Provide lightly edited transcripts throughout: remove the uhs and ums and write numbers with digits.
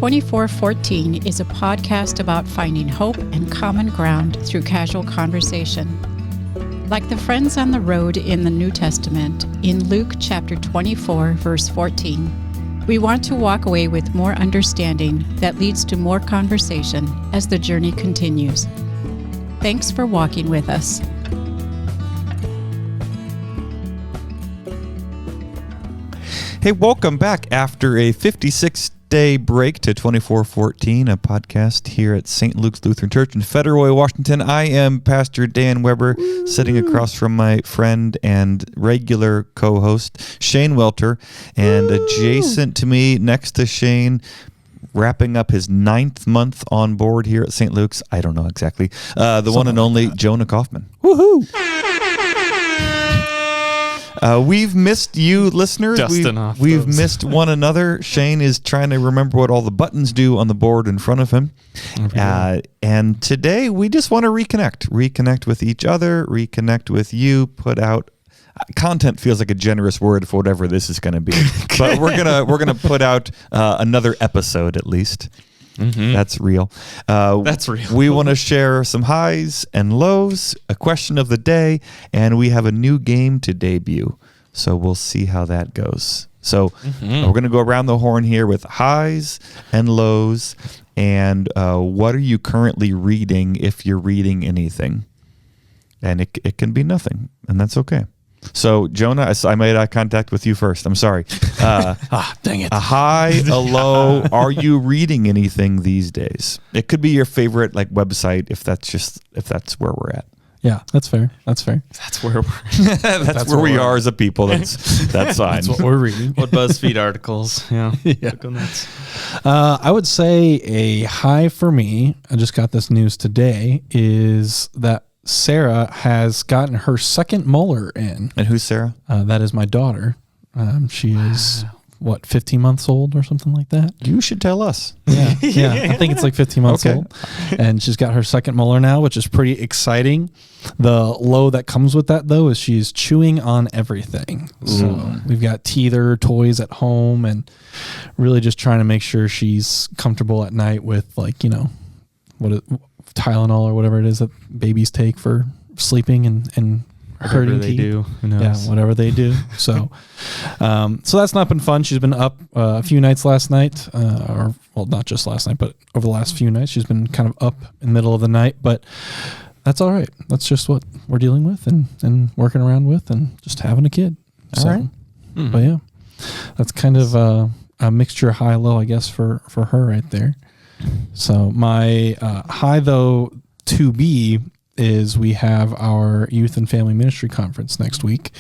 2414 is a podcast about finding hope and common ground through casual conversation. Like the friends on the road in the New Testament, in Luke chapter 24, verse 14, we want to walk away with more understanding that leads to more conversation as the journey continues. Thanks for walking with us. Hey, welcome back after a 56-day break to 2414, a podcast here at St. Luke's Lutheran Church in Federal Way, Washington. I am Pastor Dan Weber, sitting across from my friend and regular co-host, Shane Welter, and adjacent to me, next to Shane, wrapping up his 9th month on board here at St. Luke's. I don't know exactly. The one and only Jonah Kaufmann. Woohoo! We've missed you, listeners. We've missed one another. Shane is trying to remember what all the buttons do on the board in front of him. And today we just want to reconnect with each other, reconnect with you, put out content. Feels like a generous word for whatever this is going to be, but we're gonna put out another episode at least. Mm-hmm. That's real. That's real. We want to share some highs and lows, a question of the day, and we have a new game to debut. So we'll see how that goes. So we're going to go around the horn here with highs and lows, and what are you currently reading if you're reading anything? And it can be nothing, and that's okay. So, Jonah, I made eye contact with you first. I'm sorry. Dang it. A high, a low. Are you reading anything these days? It could be your favorite website if that's where we're at. Yeah, that's fair. That's where we are as a people. That's fine. That's what we're reading. What BuzzFeed articles? Yeah. I would say a high for me, I just got this news today, is that Sarah has gotten her second molar in. And who's Sarah? That is my daughter. She is, 15 months old or something like that? You should tell us. Yeah. I think it's 15 months old. And she's got her second molar now, which is pretty exciting. The low that comes with that, though, is she's chewing on everything. So we've got teether toys at home and really just trying to make sure she's comfortable at night with, Tylenol or whatever it is that babies take for sleeping and hurting teeth. Do. Who knows? Yeah, whatever they do. So that's not been fun. She's been up a few nights last night, not just last night, but over the last few nights, she's been kind of up in the middle of the night, but that's all right. That's just what we're dealing with and working around with and just having a kid. All right. Mm-hmm. But yeah, that's kind of a mixture high-low, I guess, for her right there. So my high, though, to be is we have our Youth and Family Ministry Conference next week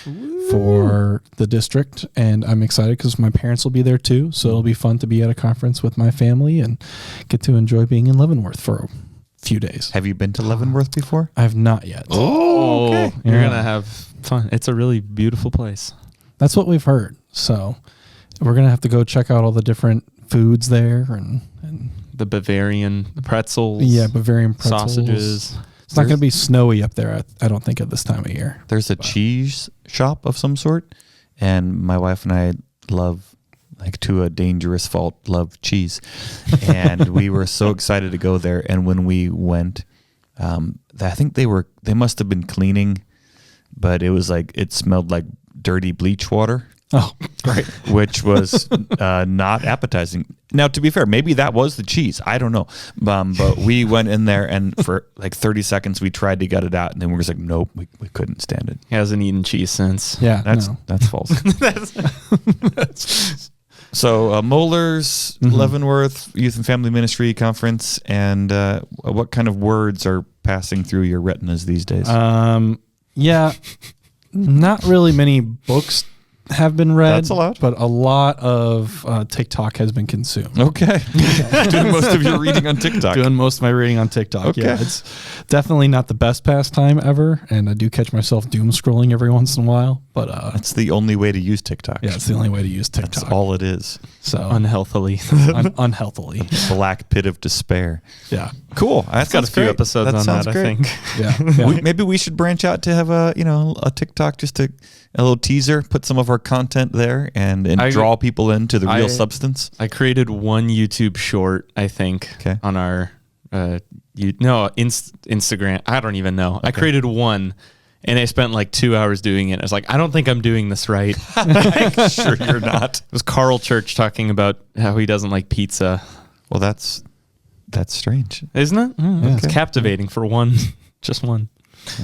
for the district, and I'm excited because my parents will be there too, so it'll be fun to be at a conference with my family and get to enjoy being in Leavenworth for a few days. Have you been to Leavenworth before? I have not yet. Oh, okay. You're going to have fun. It's a really beautiful place. That's what we've heard, so we're going to have to go check out all the different foods there and the Bavarian pretzels. Yeah, Bavarian pretzels. Sausages. It's not going to be snowy up there, I don't think, at this time of year. There's a cheese shop of some sort, and my wife and I love, to a dangerous fault, love cheese. And we were so excited to go there. And when we went, I think they must have been cleaning, but it was it smelled like dirty bleach water. Oh, right. Which was not appetizing. Now, to be fair, maybe that was the cheese. I don't know. But we went in there, and for 30 seconds, we tried to gut it out. And then we were just nope, we couldn't stand it. He hasn't eaten cheese since. Yeah, that's false. So, Molars, Leavenworth Youth and Family Ministry Conference, and what kind of words are passing through your retinas these days? Yeah, not really many books have been read. That's a lot. But a lot of TikTok has been consumed. Okay. Doing most of your reading on TikTok. Doing most of my reading on TikTok. Okay. Yeah, it's definitely not the best pastime ever, and I do catch myself doom scrolling every once in a while. But that's the only way to use TikTok. yeah, it's the only way to use TikTok. That's all it is. So Unhealthily. unhealthily. Black pit of despair. Yeah. Cool. That's Got a few episodes on that, I think. Yeah. Maybe we should branch out to have a TikTok, just a little teaser, put some of our content there and draw people into the real substance. I created one YouTube short, I think, on our Instagram. I don't even know. Okay. I created one. And I spent like 2 hours doing it. I was like, I don't think I'm doing this right. Sure you're not. It was Carl Church talking about how he doesn't like pizza. Well, that's strange. Isn't it? Yeah. It's captivating for just one.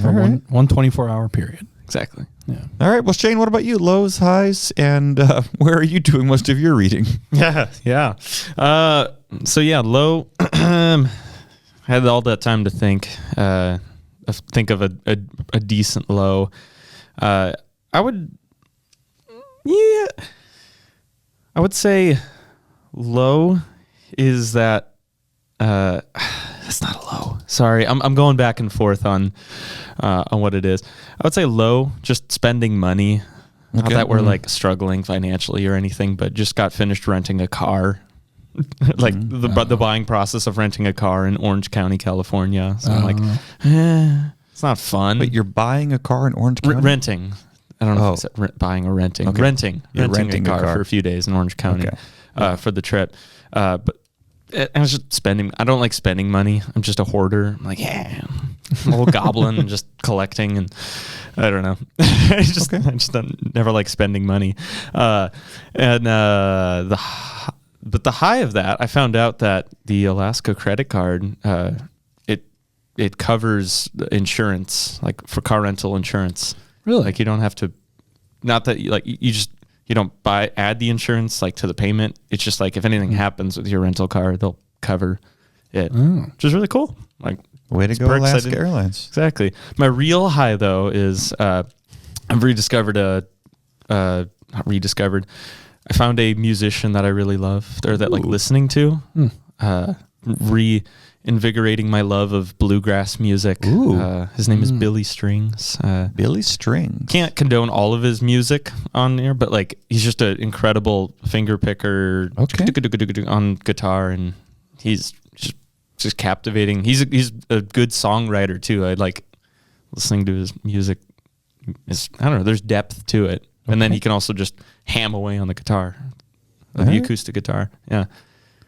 For one 24-hour period. Exactly. Yeah. All right. Well, Shane, what about you? Lows, highs, and where are you doing most of your reading? Yeah. So low. I had all that time to think. Think of a decent low. I would say low is that that's not a low. Sorry, I'm going back and forth on what it is. I would say low, just spending money. Not that we're like struggling financially or anything, but just got finished renting a car. Like the buying process of renting a car in Orange County, California. So I'm like, it's not fun. But you're buying a car in Orange County? Renting. I don't know if it's buying or renting. Okay. Renting a car for a few days in Orange County for the trip. But I was just spending. I don't like spending money. I'm just a hoarder. I'm like, I'm a little goblin and just collecting, and I don't know. I just never like spending money. But the high of that, I found out that the Alaska credit card, it covers insurance, like for car rental insurance. Really? Like you don't have to, not that you don't add the insurance like to the payment. It's just like if anything happens with your rental car, they'll cover it, which is really cool. Like way to go, Alaska Airlines. Exactly. My real high though is I've I found a musician that I really love, or that like listening to, reinvigorating my love of bluegrass music. His name is Billy Strings. Billy Strings. Can't condone all of his music on there, but like he's just an incredible finger picker on guitar, and he's just captivating. He's a good songwriter too. I like listening to his music. I don't know. There's depth to it. And then he can also just ham away on the guitar, the acoustic guitar. Yeah.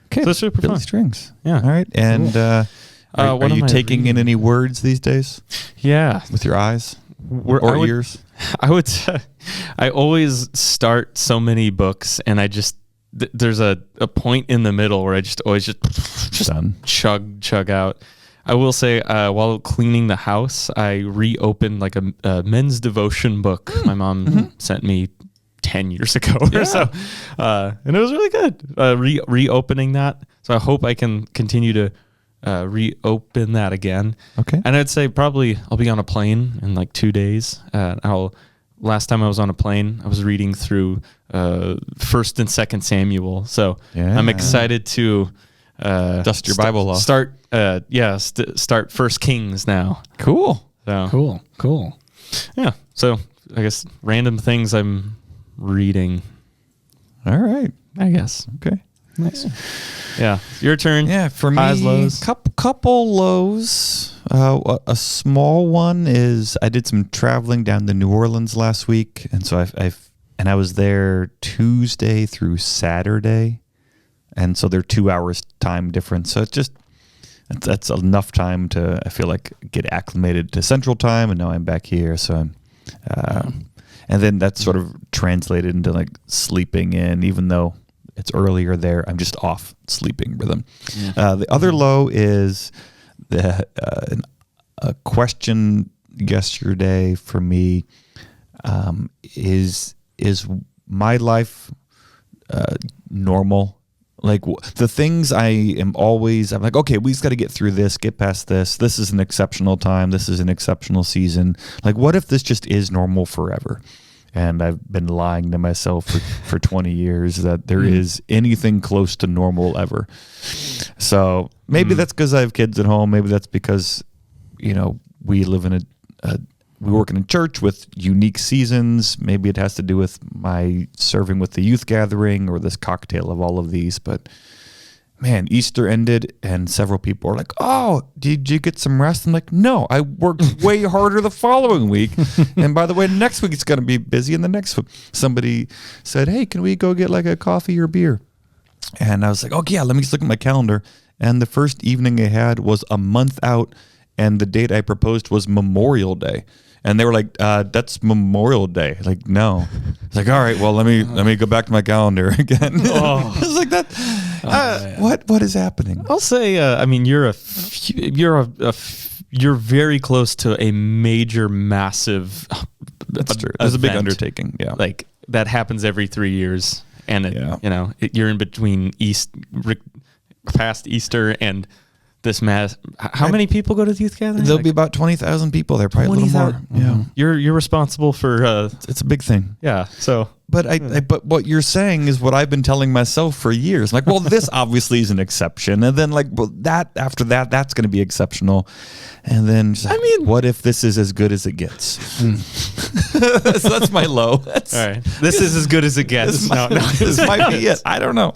Okay. So it's super Billy fun. Strings. Yeah. All right. And are you taking in any words these days? Yeah. With your eyes or ears? I would say I always start so many books, and I just there's a point in the middle where I just always just chug out. I will say, while cleaning the house, I reopened like a men's devotion book my mom sent me 10 years ago or so. And it was really good, reopening that. So I hope I can continue to reopen that again. Okay. And I'd say probably I'll be on a plane in like 2 days. Last time I was on a plane, I was reading through 1st and 2nd Samuel. So I'm excited to... dust your Bible off. Start 1 Kings now. Cool. So Cool. Yeah. So I guess random things I'm reading. All right. I guess. Okay. Nice. Yeah. Your turn. Yeah. For me, highs, lows. Couple lows. A small one is I did some traveling down to New Orleans last week, and so I was there Tuesday through Saturday. And so they're 2 hours time difference. So that's enough time to, I feel like, get acclimated to Central Time. And now I'm back here. So I'm, and then that's sort of translated into like sleeping in, even though it's earlier there, I'm just off sleeping rhythm. Yeah. The other low is a question yesterday for me, is my life normal? Like the things I'm like, okay, we just got to get through this, get past this. This is an exceptional time. This is an exceptional season. Like, what if this just is normal forever? And I've been lying to myself for 20 years that there is anything close to normal ever. So maybe that's because I have kids at home. Maybe that's because, we live in we work in a church with unique seasons. Maybe it has to do with my serving with the youth gathering or this cocktail of all of these. But man, Easter ended and several people are like, oh, did you get some rest? I'm like, no, I worked way harder the following week. And by the way, next week it's going to be busy. And the next week, somebody said, hey, can we go get like a coffee or beer? And I was like, oh, yeah, let me just look at my calendar. And the first evening I had was a month out. And the date I proposed was Memorial Day. And they were like, that's Memorial Day. Like, no. It's like, all right, well, let me go back to my calendar again. I was like, that. What is happening? I'll say, I mean, you're very close to a major, massive. That's true. It's a big undertaking. Yeah, like that happens every 3 years, and you're in between past Easter and this mass. How many people go to the youth gathering? There'll be about 20,000 people there, probably 20,000. Yeah, you're responsible for. It's a big thing. Yeah. So, but what you're saying is what I've been telling myself for years. Like, well, this obviously is an exception, and then like, well, that after that, that's going to be exceptional, and then just, what if this is as good as it gets? So that's my low. All right, this is as good as it gets. This might be it. I don't know.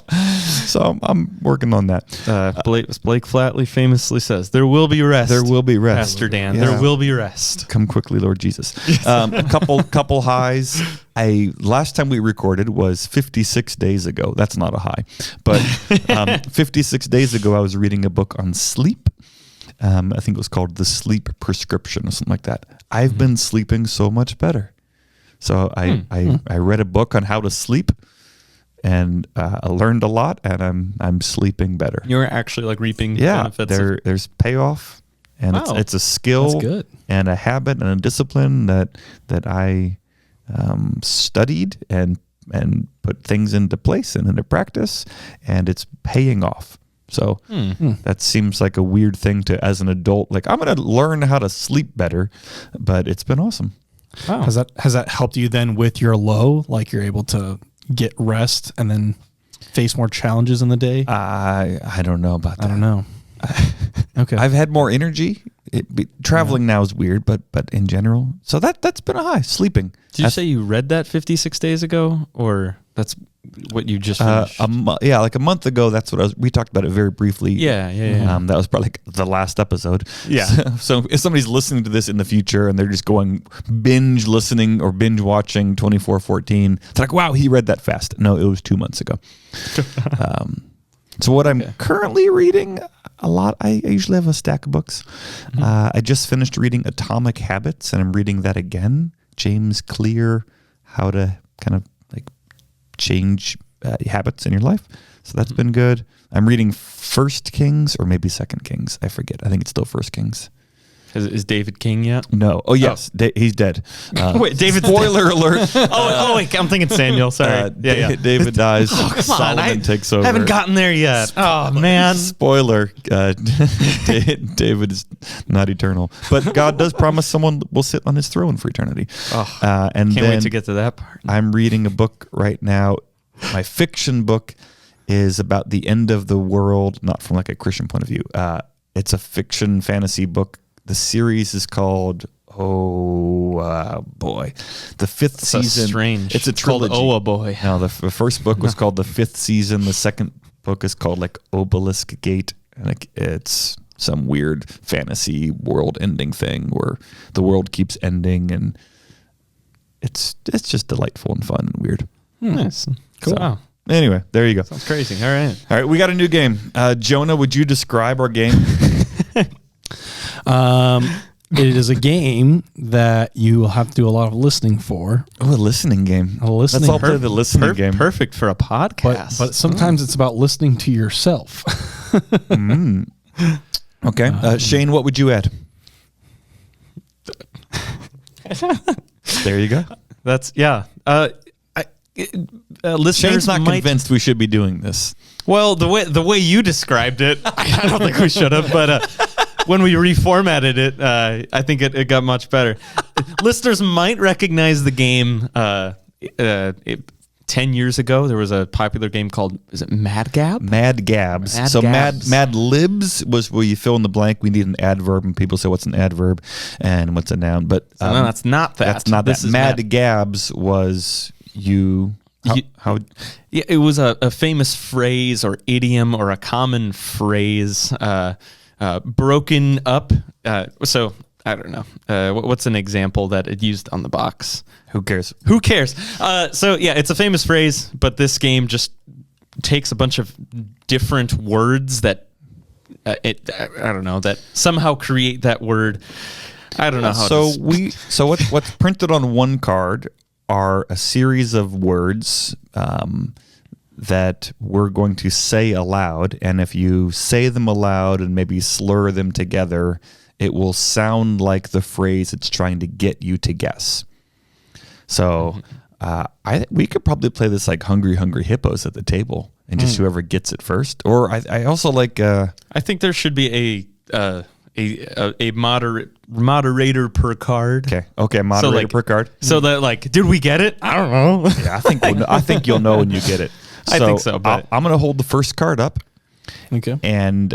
So I'm working on that. Blake Flatley famously says, "There will be rest. There will be rest, Pastor Dan. Yeah. There will be rest. Come quickly, Lord Jesus." A couple highs. Last time we recorded was 56 days ago. That's not a high, but 56 days ago I was reading a book on sleep. I think it was called The Sleep Prescription or something like that. I've been sleeping so much better. So I read a book on how to sleep. And I learned a lot, and I'm sleeping better. You're actually like reaping benefits. There's payoff, and it's a skill and a habit and a discipline that I studied and put things into place and into practice, and it's paying off. So that seems like a weird thing to, as an adult, like I'm going to learn how to sleep better, but it's been awesome. Wow. Has that helped you then with your low? Like you're able to get rest and then face more challenges in the day? I don't know about that. I don't know. Okay. I've had more energy. Traveling now is weird, but in general. So that's been a high. Sleeping. Did you say you read that 56 days ago, or that's what you just finished? Like a month ago. That's what we talked about it very briefly. Yeah. That was probably like the last episode. Yeah. So if somebody's listening to this in the future and they're just going binge listening or binge watching 2414, they're like, wow, he read that fast. No, it was 2 months ago. So what I'm currently reading a lot, I usually have a stack of books. I just finished reading Atomic Habits, and I'm reading that again. James Clear, how to kind of like change habits in your life. So that's been good. I'm reading First Kings, or maybe Second Kings. I forget. I think it's still First Kings. Is David King yet? No. Oh, yes. He's dead. Wait, David. Spoiler alert. Wait, I'm thinking Samuel. Sorry. David dies. Come Solomon takes over. I haven't gotten there yet. Man. Spoiler. David is not eternal. But God does promise someone will sit on his throne for eternity. Can't wait to get to that part. I'm reading a book right now. My fiction book is about the end of the world, not from like a Christian point of view. It's a fiction fantasy book. The series is called, the fifth season. Strange. It's a trilogy. Called Boy. No, the first book was called The Fifth Season. The second book is called like Obelisk Gate. And it's some weird fantasy world ending thing where the world keeps ending, and it's just delightful and fun and weird. Nice. Cool. So, anyway, there you go. Sounds crazy. All right, we got a new game. Jonah, would you describe our game? It is a game that you will have to do a lot of listening for. Oh, a listening game. Let's all play the listening game. Perfect for a podcast. But sometimes it's about listening to yourself. Okay. Shane, what would you add? There you go. That's, yeah. Listeners Shane's not convinced we should be doing this. Well, the way you described it, I don't think we should have, but when we reformatted it, I think it got much better. Listeners might recognize the game 10 years ago, there was a popular game called, is it Mad Gab? Mad Gabs. Mad So Gabs. Mad Libs was where you fill in the blank. We need an adverb, and people say what's an adverb and what's a noun. But So no, that's not that. That's not This that. is Mad Gabs was you. How Yeah, it was a famous phrase or idiom or a common phrase, broken up. So I don't know. What's an example that it used on the box? who cares? Who cares? So yeah, it's a famous phrase, but this game just takes a bunch of different words that I don't know, that somehow create that word. I don't know how. So what's printed on one card are a series of words that we're going to say aloud, and if you say them aloud and maybe slur them together, it will sound like the phrase it's trying to get you to guess. So we could probably play this like Hungry Hungry Hippos at the table, and just whoever gets it first. Or I also like. I think there should be a moderator per card. Okay, moderator per card. So that like, did we get it? I don't know. Yeah, I think you'll know when you get it. I think so, but I'm going to hold the first card up. Okay. And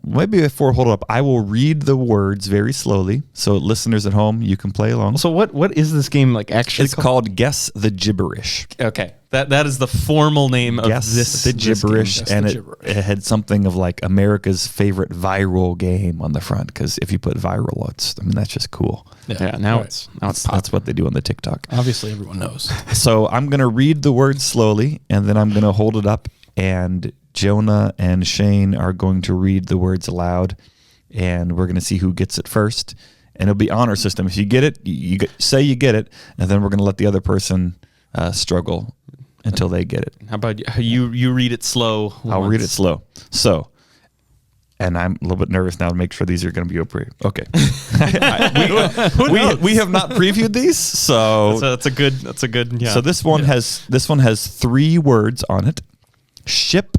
maybe before I hold it up, I will read the words very slowly. So listeners at home, you can play along. So what is this game like actually? It's called Guess the Gibberish. Okay. That is the formal name of Guess this the this Gibberish. game. And Guess the it Gibberish. had something of like America's favorite viral game on the front. Because if you put viral, that's just cool. Yeah. Now Right. it's That's what they do on the TikTok. Obviously, everyone knows. So I'm going to read the words slowly, and then I'm going to hold it up, and Jonah and Shane are going to read the words aloud, and we're going to see who gets it first. And it'll be honor system. If you get it, you say you get it, and then we're going to let the other person struggle until they get it. How about you read it slow? I'll read it slow. So, and I'm a little bit nervous now to make sure these are going to be appropriate. Okay. we have not previewed these, so That's a good. Yeah. So this one has 3 words on it: ship,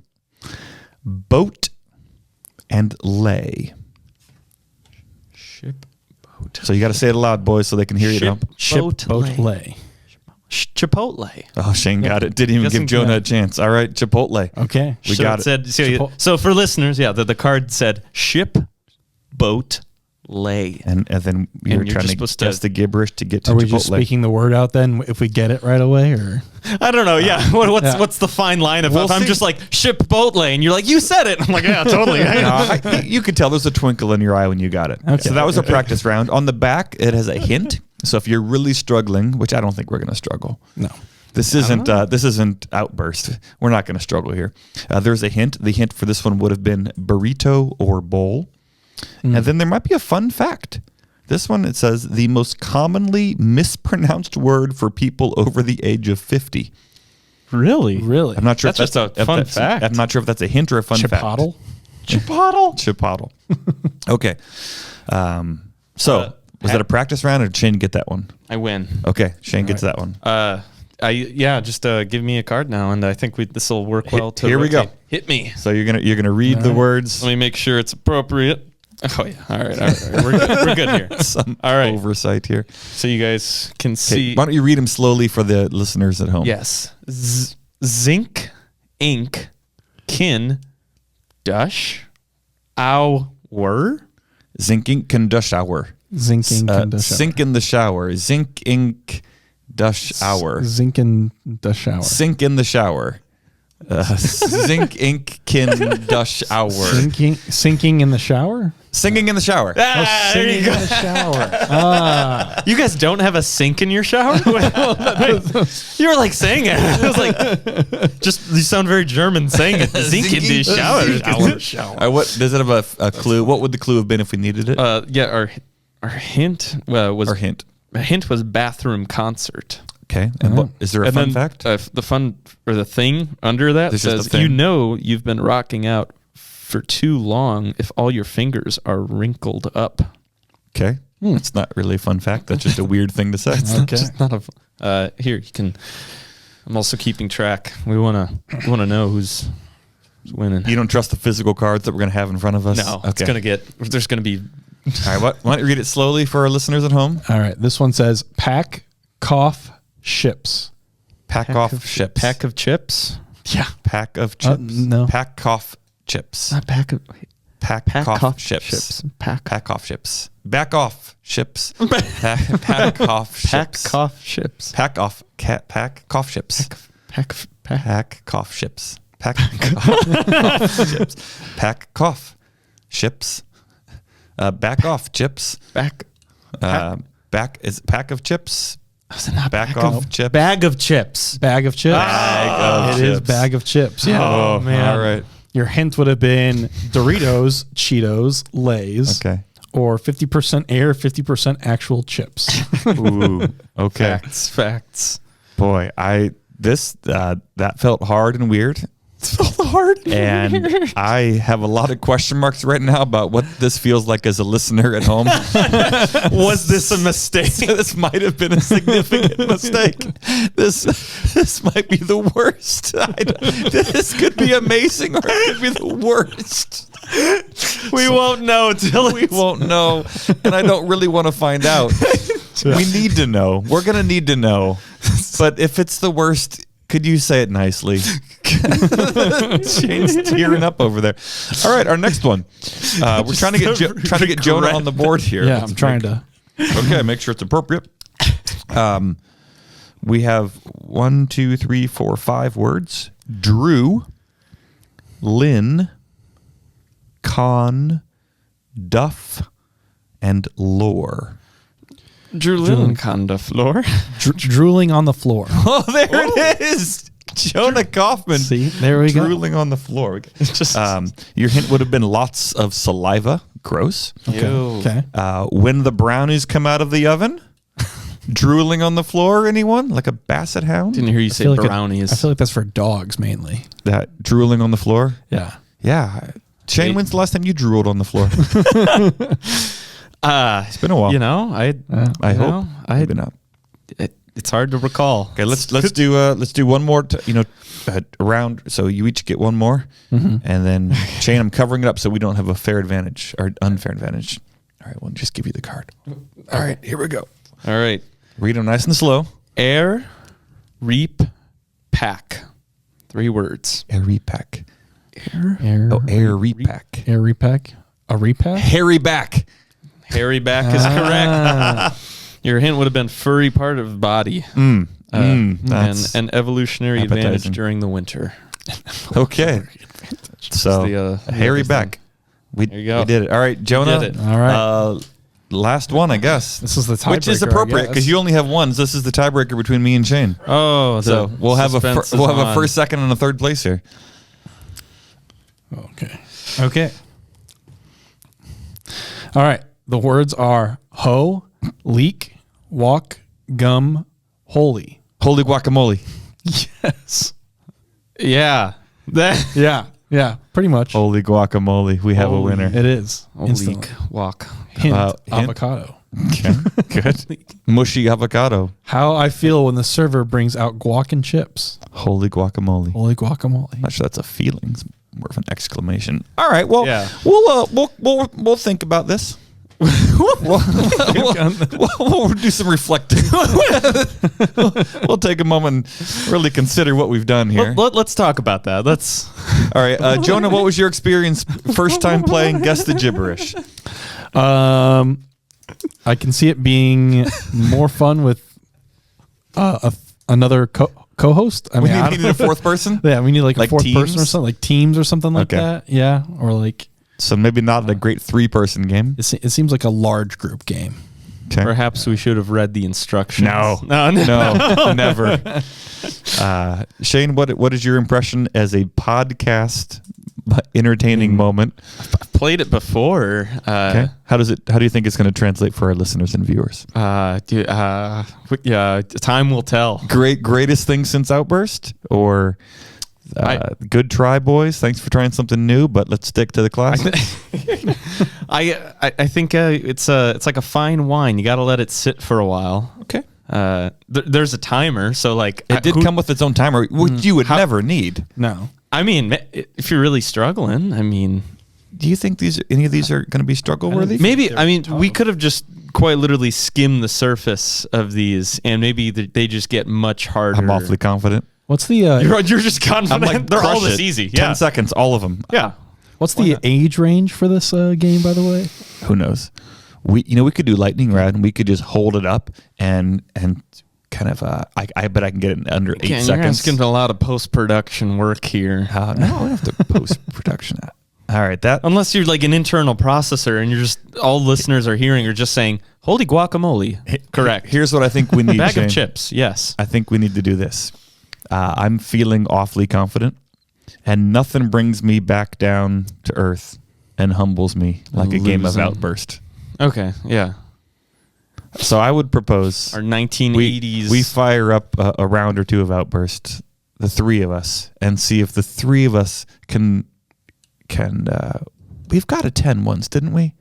boat, and lay. Ship, boat. So you got to say it aloud, boys, so they can hear you. Now. Boat lay. Chipotle. Oh, Shane got it. Didn't even Guessing give Jonah yeah. a chance. All right, Chipotle. Okay. We got it. So for listeners, yeah, the card said ship, boat, lay. And then you're you're trying just to supposed to- guess the gibberish to get to Are we Chipotle. just speaking the word out then if we get it right away, or I don't know. Yeah. Yeah. What's the fine line if We'll I'm see. just like ship, boat, lay, and you're like, you said it. I'm like, yeah, totally. No, you could tell there's a twinkle in your eye when you got it. Okay. So that was a practice round. On the back, it has a hint. So if you're really struggling, which I don't think we're going to struggle. no? This isn't Outburst. We're not going to struggle here. There's a hint. The hint for this one would have been burrito or bowl. And then there might be a fun fact. This one, it says the most commonly mispronounced word for people over the age of 50. Really? I'm not sure That's if that's just a fun that's- fact. I'm not sure if that's a hint or a fun Chipotle. fact. Chipotle. Okay. So was that a practice round, or did Shane get that one? I win. Okay, Shane gets that one. Just give me a card now, and I think this will work well. To Here we go. rotate. Hit me. So you're gonna read the words. Let me make sure it's appropriate. Oh yeah. All right. We're good here. Some All right. oversight here. So you guys can Okay, see. why don't you read them slowly for the listeners at home? Yes. Zinc, ink, kin, dush, hour. Zinc ink and dush hour. Zinking and Sink in the shower. Zinc ink dush hour. Zinking the shower. Sink in the shower. Zinc ink kin dush hour. Sinking in the shower. Singing in the shower. Ah, there you Singing go. in the shower. Ah. You guys don't have a sink in your shower? You were like saying it. I was like, you sound very German saying it. Sink in the shower. What does it have a clue? What would the clue have been if we needed it? Our hint was Or hint. A hint was bathroom concert. Okay. And what is there a And fun then, fact? the fun or the thing under that This is says, the thing. you know you've been rocking out for too long if all your fingers are wrinkled up. Okay. That's not really a fun fact. That's just a weird thing to say. Okay. Just not a. Here you can. I'm also keeping track. We wanna know who's winning. You don't trust the physical cards that we're going to have in front of us? No, it's gonna get. There's gonna be. All right. Why don't you read it slowly for our listeners at home? All right. This one says pack, cough, ships. Pack off chips. Pack of chips. Yeah. Pack of chips. No. Pack off chips. Not pack of. Pack off chips. Pack off chips. Back off chips. Pack off chips. Pack off chips. Pack off cough chips. Pack cough chips. Pack cough chips. Pack cough chips. Back off chips. Back is pack of chips. Was it not Back off chips. Bag of chips. Bag of chips. Bag of It is chips. bag of chips. Yeah. Oh, man. All right. Your hint would have been Doritos, Cheetos, Lay's. Okay. Or 50% air, 50% actual chips. Ooh. Okay. Facts. Boy, that felt hard and weird. It felt hard. And I have a lot of question marks right now about what this feels like as a listener at home. Was this a mistake? This might have been a significant mistake. This might be the worst. This could be amazing or it could be the worst. We won't know till We won't know. And I don't really want to find out. We need to know. We're going to need to know. But if it's the worst, could you say it nicely? Shane's tearing up over there. All right, our next one. We're trying to get Jonah on the board here. Yeah, I'm trying to. Okay, make sure it's appropriate. We have 1, 2, 3, 4, 5 words. Drew, Lynn, Con, Duff, and Lore. Drooling on the floor. Drooling on the floor. Oh, there it is. Jonah Kaufmann. See, there we go. Drooling on the floor. Your hint would have been lots of saliva. Gross. Okay. When the brownies come out of the oven. Drooling on the floor. Anyone? Like a basset hound? Didn't hear you say brownies. I feel like that's for dogs mainly. That drooling on the floor? Yeah. Yeah. Shane, when's the last time you drooled on the floor? It's been a while. You know, I hope. Maybe not. It's hard to recall. Okay, let's do one more. Round. So you each get one more, and then Shane, I'm covering it up so we don't have a fair advantage or unfair advantage. All right, we'll just give you the card. All right, here we go. All right. Read them nice and slow. Air, reap, pack. 3 words. Air repack. Air Repack. Air repack. A repack? Hairy back. Hairy back is correct. Your hint would have been furry part of body. That's And an evolutionary appetizing. advantage during the winter. Okay. So hairy back. There you go. We did it. All right, Jonah. Did it. All right. Last one, I guess. This is the tiebreaker. Which is appropriate because you only have one. So this is the tiebreaker between me and Shane. Oh, So we'll have a first, second, and a third place here. Okay. All right. The words are hoe, leak, walk, gum, holy. Holy guacamole. Yes. Yeah. Yeah. Pretty much. Holy guacamole. We have a winner. It is. Holy Instantly. walk. Hint, Hint. avocado. Okay. Good. Mushy avocado. How I feel when the server brings out guac and chips. Holy guacamole. Holy guacamole. Not sure that's a feeling. It's more of an exclamation. All right. Well, Yeah. we'll think about this. we'll do some reflecting. We'll take a moment and really consider what we've done here. Let's talk about that. All right, Jonah, what was your experience first time playing Guess the Gibberish? I can see it being more fun with another co-host. I We mean, needed a fourth person? Yeah, we need like a Like fourth teams? person or something, like teams or something like Okay. that. Yeah, or like So maybe not a great 3-person game. it seems like a large group game. Okay. Perhaps we should have read the instructions. No, never. Shane, what is your impression as a podcast entertaining moment? I've played it before. Okay. How do you think it's going to translate for our listeners and viewers? Time will tell. Greatest thing since Outburst, or good try, boys. Thanks for trying something new, but let's stick to the classic. I think it's like a fine wine. You got to let it sit for a while. Okay. There's a timer, so like It did come with its own timer, which you would never need. No. I mean, if you're really struggling, I mean, Do you think any of these are going to be struggle worthy? maybe. I mean, we could have just quite literally skim the surface of these, and maybe they just get much harder. I'm awfully confident. What's the You're just confident. I'm like, they're all crush this it. easy. 10 Yeah. seconds, all of them. Yeah. What's the age range for this game, by the way? Who knows? We could do lightning round, and we could just hold it up and kind of I bet I can get it in under 8 You're seconds. asking a lot of post-production work here. No, I don't have to post-production that. All right, that Unless you're like an internal processor and you're just, all listeners are hearing are just saying, holy guacamole. Correct. Here's what I think we need. Bag Shane. of chips. Yes. I think we need to do this. I'm feeling awfully confident, and nothing brings me back down to earth and humbles me like a game of Losing. Outburst. Okay. Yeah. So I would propose Our 1980s. we fire up a round or two of Outburst, the three of us, and see if the three of us can we've got a 10 once, didn't we?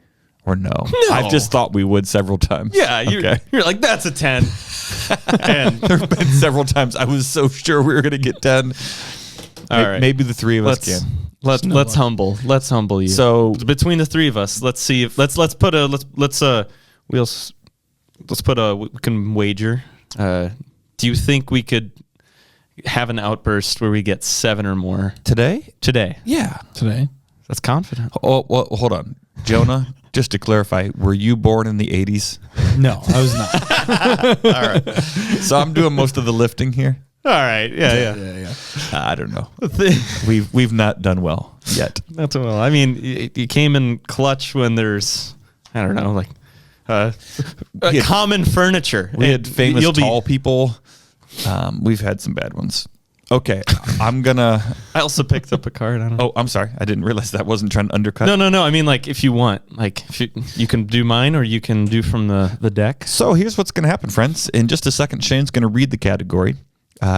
Or no? I've just thought we would several times. Yeah. You're like, that's a 10. And There have been several times I was so sure we were going to get 10. all right. Maybe the three of us can. Let's humble you. So between the three of us, let's see if we can wager. Do you think we could have an outburst where we get 7 or more today? Yeah. Today. That's confident. Oh, well, hold on. Jonah, just to clarify, were you born in the 80s? No, I was not. All right. So I'm doing most of the lifting here. All right. Yeah. I don't know. We've not done well yet. That's well. I mean, you came in clutch when there's, I don't know, like common furniture. We had famous You'll tall people. We've had some bad ones. Okay, I also picked up a card. I don't know. Oh, I'm sorry. I didn't realize that. Wasn't trying to undercut. No. I mean, like, if you want, like, if you can do mine or you can do from the deck. So here's what's going to happen, friends. In just a second, Shane's going to read the category.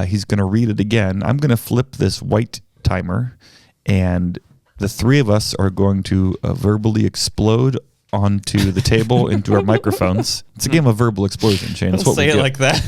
He's going to read it again. I'm going to flip this white timer, and the three of us are going to verbally explode onto the table into our microphones. It's a game of verbal explosion, Shane. That's Don't what say we it do. like that.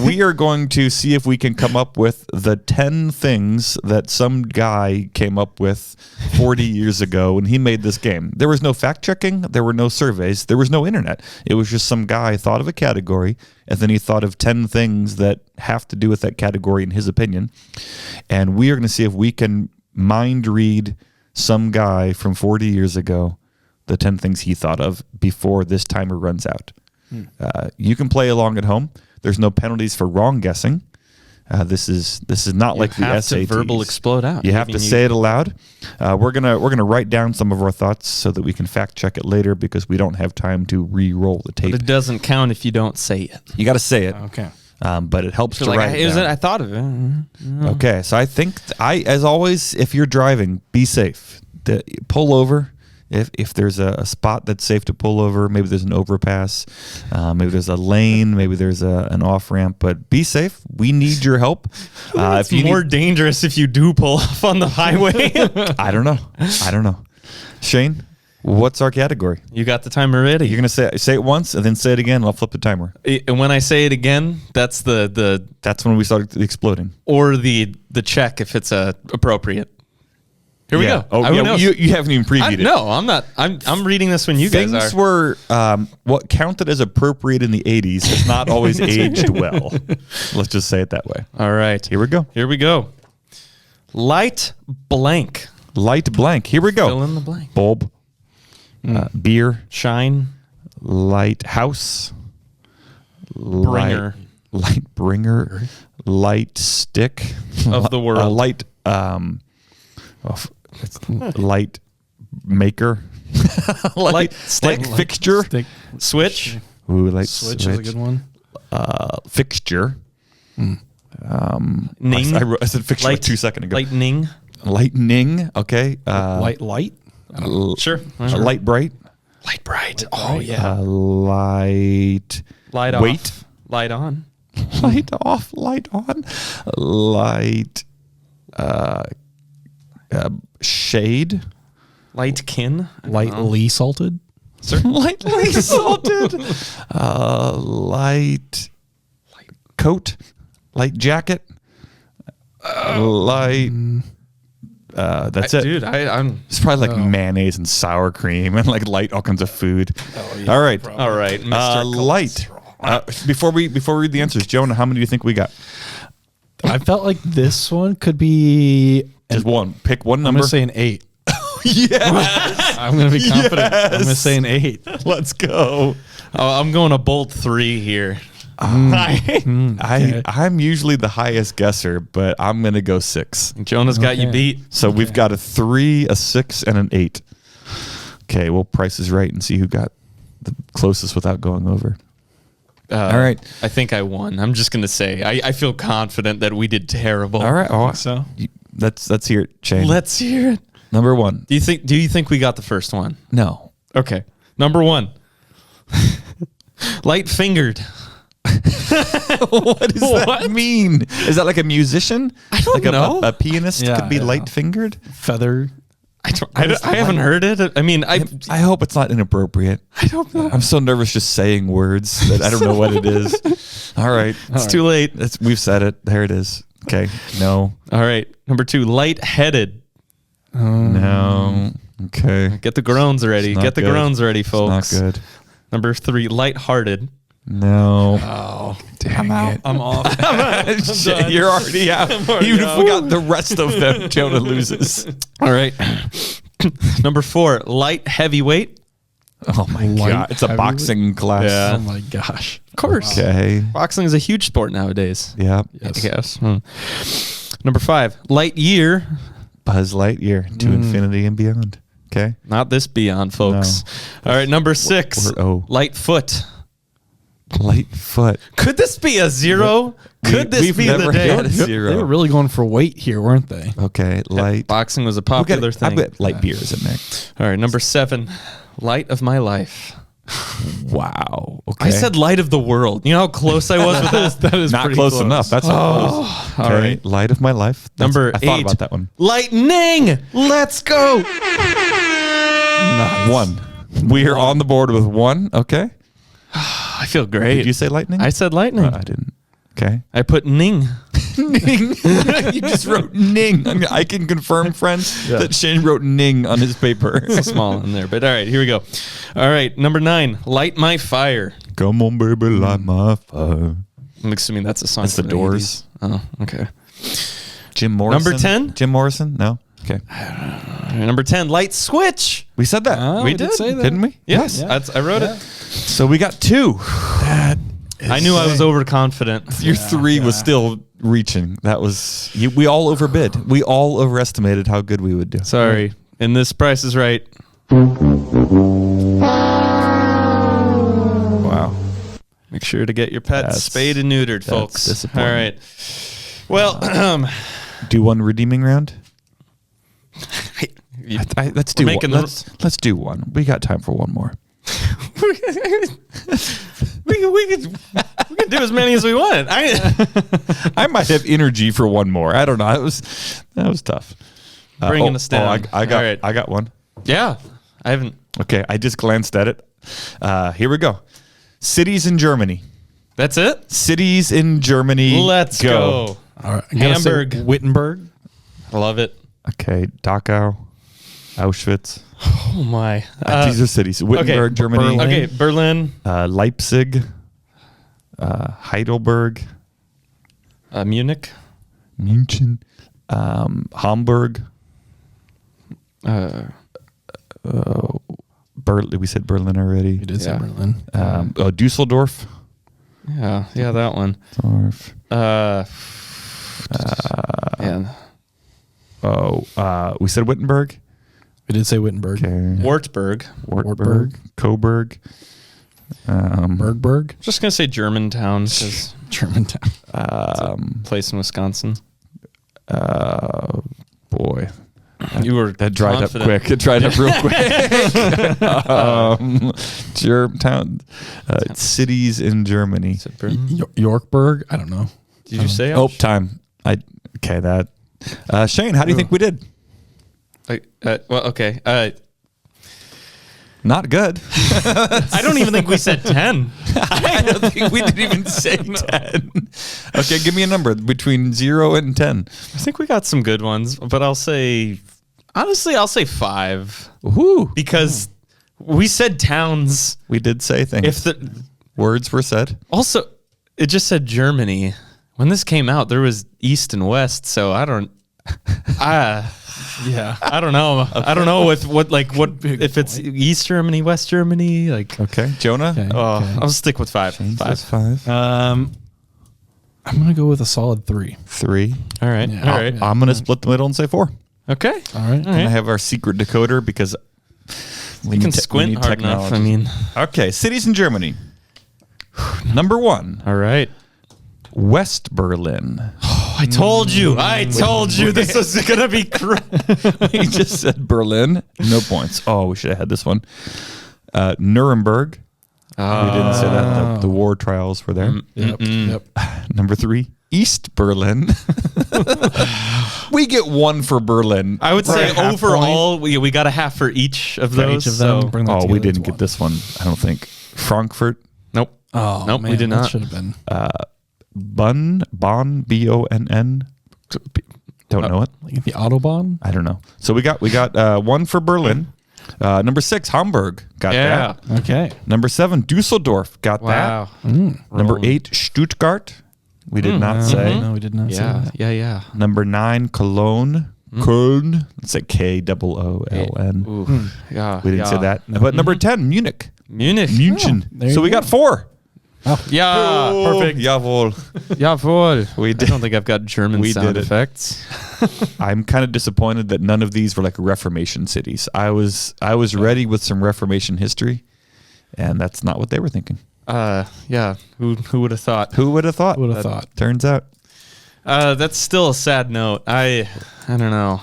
We are going to see if we can come up with the 10 things that some guy came up with 40 years ago when he made this game. There was no fact checking. There were no surveys. There was no internet. It was just some guy thought of a category, and then he thought of 10 things that have to do with that category in his opinion. And we are going to see if we can mind read some guy from 40 years ago, the 10 things he thought of before this timer runs out. You can play along at home. There's no penalties for wrong guessing. This is not like the SATs. To verbal explode out. You have to say it aloud. We're gonna write down some of our thoughts so that we can fact check it later because we don't have time to re-roll the tape. But it doesn't count if you don't say it. You got to say it. Okay. But it helps to Like, write it down. I thought of it. Okay, so I think as always, if you're driving, be safe. Pull over if there's a spot that's safe to pull over. Maybe there's an overpass, maybe there's a lane, maybe there's an off ramp. But be safe. We need your help. It's more dangerous if you do pull off on the highway. I don't know. Shane, what's our category? You got the timer ready. You're gonna say it once and then say it again, and I'll flip the timer. And when I say it again, that's That's when we start exploding. or the check if it's appropriate. Here we go. Oh, Who knows? you haven't even previewed it. No, I'm not. I'm reading this when you Things guys are. were what counted as appropriate in the 80s has not always aged well. Let's just say it that way. All right. Here we go. Here we go. Light blank. Light blank. Here we go. Fill in the blank. Bulb. Beer. Shine. Lighthouse. Bringer. Light bringer. Light stick. Of the world. Light. Light maker. Light stick. Fixture. Stick. Switch. Ooh, light Switch is a good one. Fixture. Ning. I said fixture like 2 seconds ago. Lightning. Lightning. Okay. Light. Sure. Light bright. Light bright. Oh yeah. Light. Light off. Wait. Light on. Light off. Light on. Light. Shade. Lightkin. Lightly salted. Lightly salted. Light coat. Light jacket. Light That's it. Dude, I'm It's probably like mayonnaise and sour cream and like light all kinds of food. All right. all right. Mr. Light. Before we read the answers, Jonah, how many do you think we got? I felt like this one could be Just one. Pick one I'm number. going to say an 8. Yes. I'm going to be confident. I'm going to say an 8. Let's go. I'm going a bold 3 here. I'm usually the highest guesser, but I'm going to go 6. Jonah's got you Okay. beat. So we've got a 3, a 6, and an 8. Okay, well, Price is Right and see who got the closest without going over. All right. I think I won. I'm just going to say, I feel confident that we did terrible. All right. Oh, So let's hear it, Shane. Let's hear it. Number 1. Do you think we got the first one? No. Okay. Number 1. Light fingered. What does that mean? Is that like a musician? I don't like know. A pianist Yeah, could be yeah. light fingered? feather. I haven't heard it. I mean, I hope it's not inappropriate. I don't know. I'm so nervous just saying words that I don't know what it is. All right. It's too late. We've said it. There it is. Okay. No. All right. Number 2, light-headed. No. Okay. Get the groans ready. It's not Get the good. groans ready, folks. Not good. Number 3, light-hearted. No. Oh, Dang it. I'm off. Shit, you're already out. Even if we got the rest of them, Jonah loses. All right. Number 4, light heavyweight. Oh my God. It's a heavyweight? boxing class. Yeah. Oh my gosh. Of course. Okay. Boxing is a huge sport nowadays. Yeah. I guess. Number 5, light year. Buzz Lightyear to infinity and beyond. Okay. Not this beyond, folks. All right. Number 6, we're light foot. Light foot. Could this be a 0? Could this we've be never the day? had a 0. They were really going for weight here, weren't they? Okay. Light. Boxing was a We'll get popular it. thing. I've got light beers in there. All right. Number 7, light of my life. Wow. Okay. I said light of the world. You know how close I was with that? That is not pretty close enough. That's not close. Okay. all right. Light of my life. Number I thought 8. about that one. Lightning. Let's go. 1. We are on the board with 1. Okay. I feel great. Did you say lightning? I said lightning. I didn't. Okay. I put ning. Ning. You just wrote Ning. I can confirm, friends, that Shane wrote Ning on his paper. Small in there, but all right, here we go. All right, number 9, light my fire. Come on, baby, light my fire. I'm assuming that's a song. That's from the Doors. 80s. Oh, okay. Jim Morrison. Number 10? Jim Morrison? No. Okay. All right, number 10, light switch. We said that. Oh, We did did. say that. Didn't we? Yes, Yeah. I wrote it. So we got 2. That I knew I was overconfident. Your 3 was still reaching. That was we all overbid. We all overestimated how good we would do. Sorry. And this Price is Right. Wow. Make sure to get your pets That's- spayed and neutered, folks. All disappointing. right. Well, Do one redeeming round. Let's do We're one. making Let's do one. We got time for one more. we can do as many as we want. I might have energy for one more. I don't know. That was tough. Bringing us down. I got All right. I got one. Yeah, I haven't. Okay, I just glanced at it. Here we go. Cities in Germany. That's it. Cities in Germany. Let's go. All right. I'm gonna say Hamburg. Wittenberg. I love it. Okay, Dachau, Auschwitz. Oh my. These are cities. Wittenberg, Germany. Berlin. Okay, Berlin, Leipzig, Heidelberg, Munich, München, Hamburg. Berlin. We said Berlin already. We did say Yeah. Berlin. Dusseldorf. yeah, that one. Dorf. Man. We said Wittenberg. We did say Wittenberg. Okay. Wartburg. Wartburg. Coburg. Bergberg. Just gonna say Germantown because Germantown. place in Wisconsin. Boy, You were that dried confident. up quick. It dried up real quick. Germantown. Cities in Germany. Is it Berlin? Yorkburg. I don't know. Did you say? Oh, time. That. Shane, how do you think we did? Well, okay. Not good. I don't even think we said 10. I don't think we didn't even say 10. Okay, give me a number between 0 and 10. I think we got some good ones, but I'll say 5. Woohoo. Because we said towns. We did say things. If the words were said. Also, it just said Germany. When this came out, there was East and West, so I don't know. Okay. I don't know with what if it's East Germany, West Germany, like. Okay, Jonah. Okay. Oh, I'll stick with 5. That's 5. I'm gonna go with a solid 3. 3. All right. Yeah. All right. I'm gonna split the middle and say 4. Okay. All right. And I have our secret decoder because we You can need squint hard enough. I technology. mean. Okay, cities in Germany. Number 1, All right. West Berlin. I told you. This was gonna be. We just said Berlin. No points. Oh, we should have had this one. Nuremberg. We didn't say that. The war trials were there. Yep. Number 3, East Berlin. We get 1 for Berlin. I would For say a half overall, we got a half for each of those. each of them. so- Bring that Oh, together we as didn't one. get this one. I don't think. Frankfurt. Nope. Oh, Nope, we man, did that not. should have been Bonn, B-O-N-N. Don't know it. like the Autobahn. I don't know. So we got 1 for Berlin. Number 6, Hamburg. Got Yeah. that. Okay. Number 7, Dusseldorf. Got Wow. that. Number Rolling. 8, Stuttgart. We did not say. No, we did not say Yeah. that. Yeah. Number 9, Cologne. Köln. It's like K-O-O-L-N. Ooh. Yeah. We didn't say that. But number 10, Munich. Munich. München. there you So we go. got 4. Yeah. Perfect. Jawohl. Jawohl. We I did. don't think I've got German We sound did it. effects. I'm kind of disappointed that none of these were like Reformation cities. I was ready with some Reformation history, and that's not what they were thinking. Yeah. Who would have thought? Who would have thought? Who would have thought? Turns out. That's still a sad note. I don't know.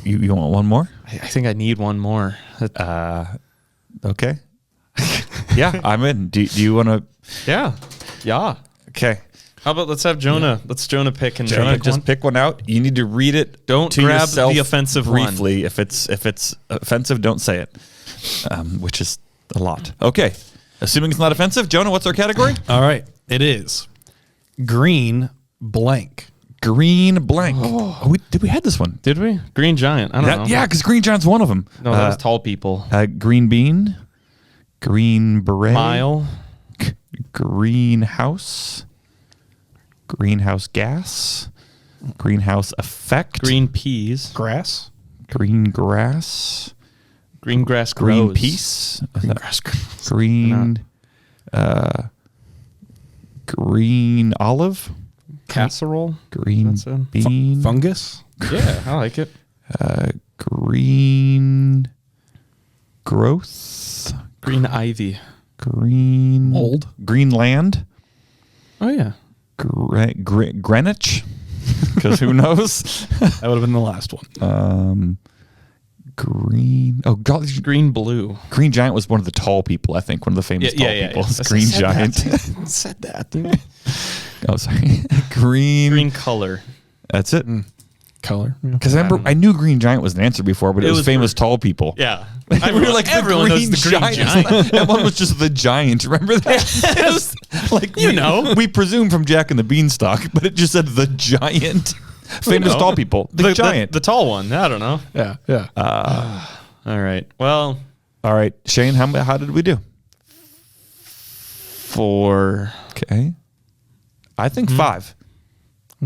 You want one more? I think I need one more. Okay. Yeah, I'm in. Do you want to? Yeah. Okay. How about let's have Jonah? Let's Jonah pick and Jonah, pick just one. pick one out. You need to read it. Don't to grab yourself the offensive one. briefly. If it's offensive, don't say it. Which is a lot. Okay. Assuming it's not offensive, Jonah, what's our category? All right. It is green blank. Green blank. Oh, did we had this one? Did we? Green Giant. I don't know. Yeah, because Green Giant's one of them. No, that was tall people. Green bean, green beret, Mile. greenhouse, greenhouse gas, greenhouse effect, Green peas. Grass. green grass, Green grass green grows. peace, Green grass. grows. green, green olive, Casserole. green That's a- bean, Fungus. Yeah, I like it. green growth, Green ivy. green Mold. Greenland. Oh yeah. Greenwich, because who knows? That would have been the last one. Green. Oh God, Green blue. Green Giant was one of the tall people. I think one of the famous tall people. Green Giant. Said that. Oh, sorry. Green. Green color. That's it. Color. Yeah. Because I remember I knew Green Giant was an answer before, but it was famous for- tall people. Yeah. We were like everyone the knows Green the Green Giant. That one was just the Giant. Remember that? It was like You know. we presume from Jack and the Beanstalk, but it just said the Giant. Famous tall people. The Giant. The tall one. I don't know. Yeah. Yeah. All right. Well, All right, Shane. How did we do? 4. Okay. I think 5.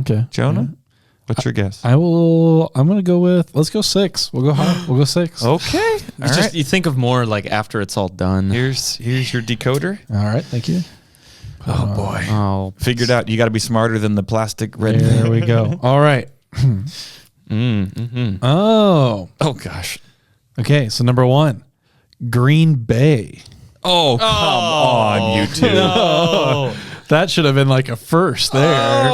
Okay. Jonah, what's your guess? I'm gonna go with. Let's go 6. We'll go high. We'll go 6. Okay. All It's right. just you think of more like after it's all done. Here's your decoder. All right. Thank you. Oh boy. Oh. Figured out you got to be smarter than the plastic red. There we go. All right. Oh. Oh gosh. Okay. So number 1, Green Bay. Oh come on, you two. No. That should have been like a first there.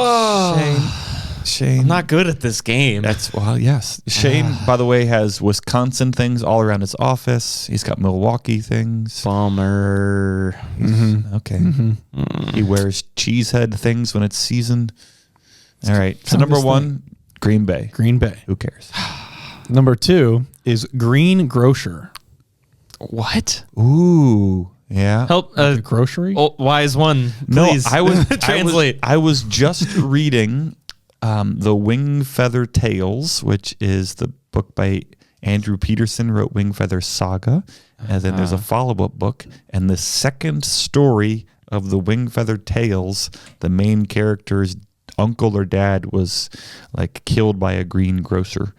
Shane. I'm not good at this game. That's yes. Shane, by the way, has Wisconsin things all around his office. He's got Milwaukee things. Bummer. Okay. He wears cheesehead things when it's seasoned. All right. So kind of number his 1, Green Bay. Green Bay. Who cares? Number 2 is Green Grocer. What? Ooh, yeah. Help. The grocery? Oh, wise one. No, Please I was translate. I was just reading the Wing Feather Tales, which is the book by Andrew Peterson, wrote Wing Feather Saga, and then there's a follow-up book, and the second story of the Wing Feather Tales, the main character's uncle or dad was like killed by a green grocer.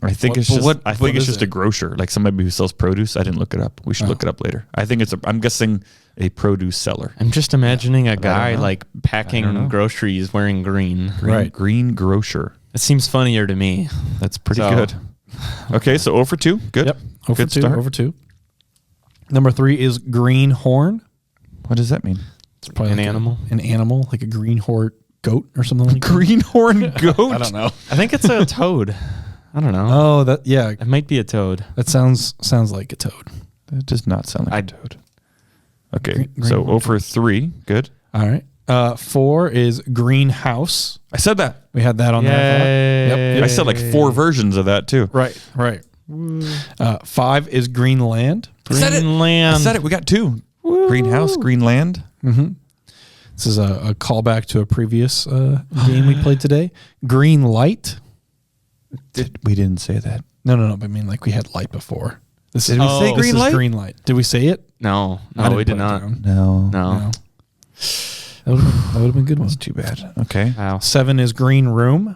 I think it's just a grocer, like somebody who sells produce. I didn't look it up. We should look it up later. I think I'm guessing a produce seller. I'm just imagining a guy like packing groceries wearing green. Right. Green grocer. It seems funnier to me. That's pretty good. Okay, so 0 for 2. Good. Yep. Over Good 2. start. Over 2. Number 3 is green horn. What does that mean? It's probably An animal? An animal, like a greenhorn goat or something like that. Greenhorn goat? I don't know. I think it's a toad. I don't know. Oh, that yeah. It might be a toad. That sounds like a toad. That does not sound like a toad. Okay, Green so horn 0 for 3. Good. All right. 4 is greenhouse. I said that. We had that on there. Yep. I said like 4 versions of that too. Right. 5 is Greenland. Greenland. I said it. We got 2. Greenhouse, Greenland. Mm-hmm. This is a callback to a previous game we played today. Green light. We didn't say that. No. But I mean, like we had light before. Did we say green light? Green light. Did we say it? No, I we didn't did put it not. down. No. No. That would have been a good one. That's too bad. Okay. Wow. 7 is green room.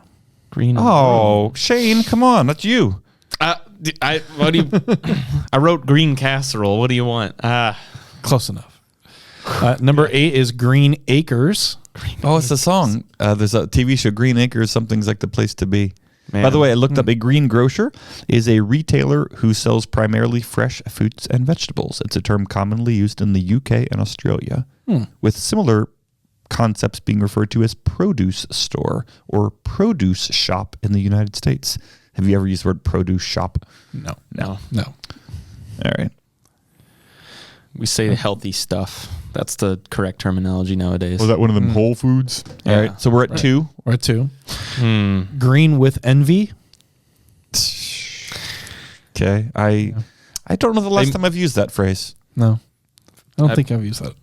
Green. Oh, Shane, come on. That's you. What do you? I wrote green casserole. What do you want? Close enough. Number 8 is green acres. Oh, it's a song. There's a TV show, Green Acres, Something's Like the Place to Be. Man. By the way, I looked up a green grocer is a retailer who sells primarily fresh fruits and vegetables. It's a term commonly used in the UK and Australia, with similar concepts being referred to as produce store or produce shop in the United States. Have you ever used the word produce shop? No. No. All right. We say healthy stuff. That's the correct terminology nowadays. Was that one of them Whole Foods? Yeah. All right. So we're at 2. We're at 2. Green with envy. Okay. I don't know the last time I've used that phrase. No. I don't think I've used that.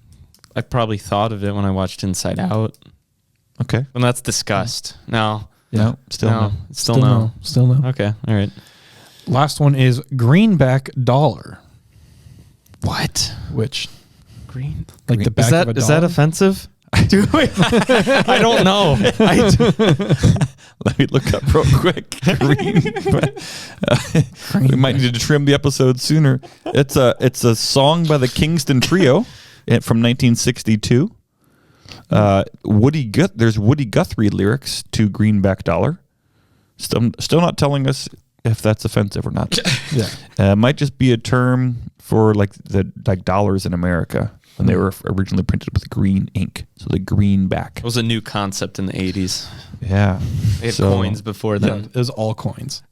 I probably thought of it when I watched Inside Out. Okay. When that's discussed. No. No. Still no. Still no. Still no. Okay. All right. Last one is greenback dollar. What? Which? Green. Like the back of a dollar? Is that offensive? I don't know. Let me look up real quick. We might need to trim the episode sooner. It's a song by the Kingston Trio from 1962. There's Woody Guthrie lyrics to Greenback Dollar. Still not telling us if that's offensive or not. Yeah. It might just be a term for like dollars in America when they were originally printed with green ink. So the greenback. It was a new concept in the 80s. Yeah. They had coins before then. It was all coins.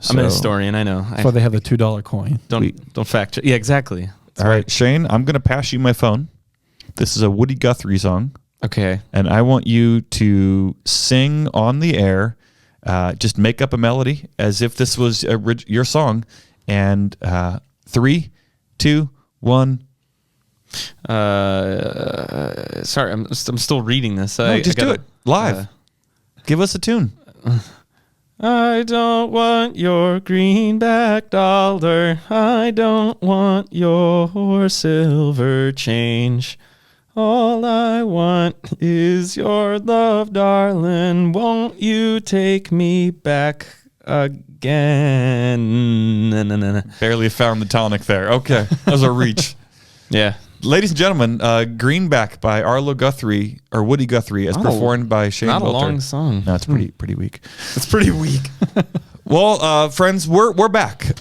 I'm a historian. I know. That's why they have the $2 coin. Don't fact check. Yeah, exactly. All right, Shane, I'm going to pass you my phone. This is a Woody Guthrie song. Okay. And I want you to sing on the air. Just make up a melody as if this was your song. And 3, 2, 1. Sorry, I'm still reading this. No, just do it live. Give us a tune. I don't want your greenback dollar. I don't want your silver change. All I want is your love, darling. Won't you take me back again? Barely found the tonic there. Okay, that was a reach. Yeah. Ladies and gentlemen, Greenback by Arlo Guthrie, or Woody Guthrie, as performed by Shane Not Wilter. a long song. No, it's pretty weak. It's pretty weak. Well, friends, we're back.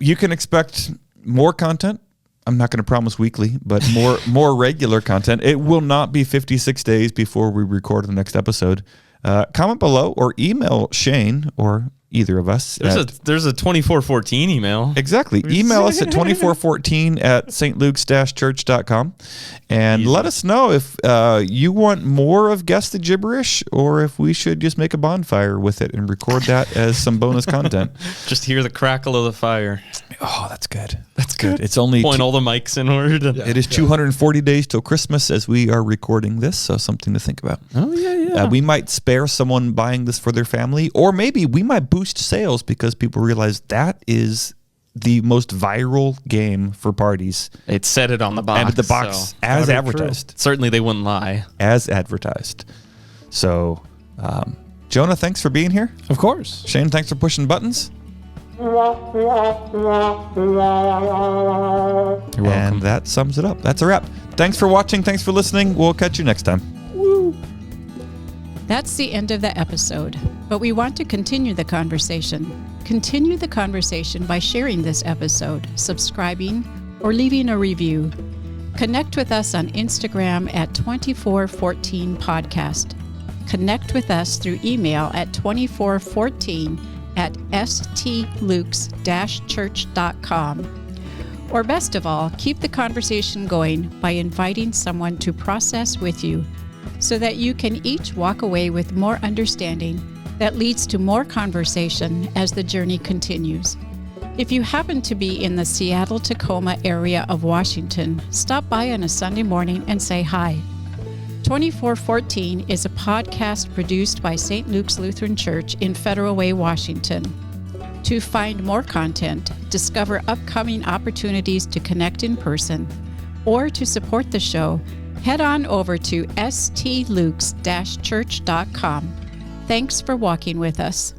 You can expect more content. I'm not going to promise weekly, but more regular content. It will not be 56 days before we record the next episode. Comment below or email Shane or either of us. There's a 2414 email. Exactly. Email us at 2414 at stlukes-church.com and Easy. let us know if you want more of Guess the Gibberish or if we should just make a bonfire with it and record that as some bonus content. Just hear the crackle of the fire. Oh, that's good. That's good. It's only Point all the mics inward. It is 240 days till Christmas as we are recording this, so something to think about. Oh, yeah. We might spare someone buying this for their family, or maybe we might boost sales because people realize that is the most viral game for parties. It said it on the box. And the box, so as advertised. certainly they wouldn't lie. As advertised. So, Jonah, thanks for being here. Of course. Shane, thanks for pushing buttons. You're welcome. And that sums it up. That's a wrap. Thanks for watching. Thanks for listening. We'll catch you next time. That's the end of the episode, but we want to continue the conversation. Continue the conversation by sharing this episode, subscribing, or leaving a review. Connect with us on Instagram at 2414 podcast. Connect with us through email at 2414 at stlukes-church.com. Or best of all, keep the conversation going by inviting someone to process with you so that you can each walk away with more understanding that leads to more conversation as the journey continues. If you happen to be in the Seattle-Tacoma area of Washington, stop by on a Sunday morning and say hi. 2414 is a podcast produced by St. Luke's Lutheran Church in Federal Way, Washington. To find more content, discover upcoming opportunities to connect in person, or to support the show, head on over to stlukes-church.com. Thanks for walking with us.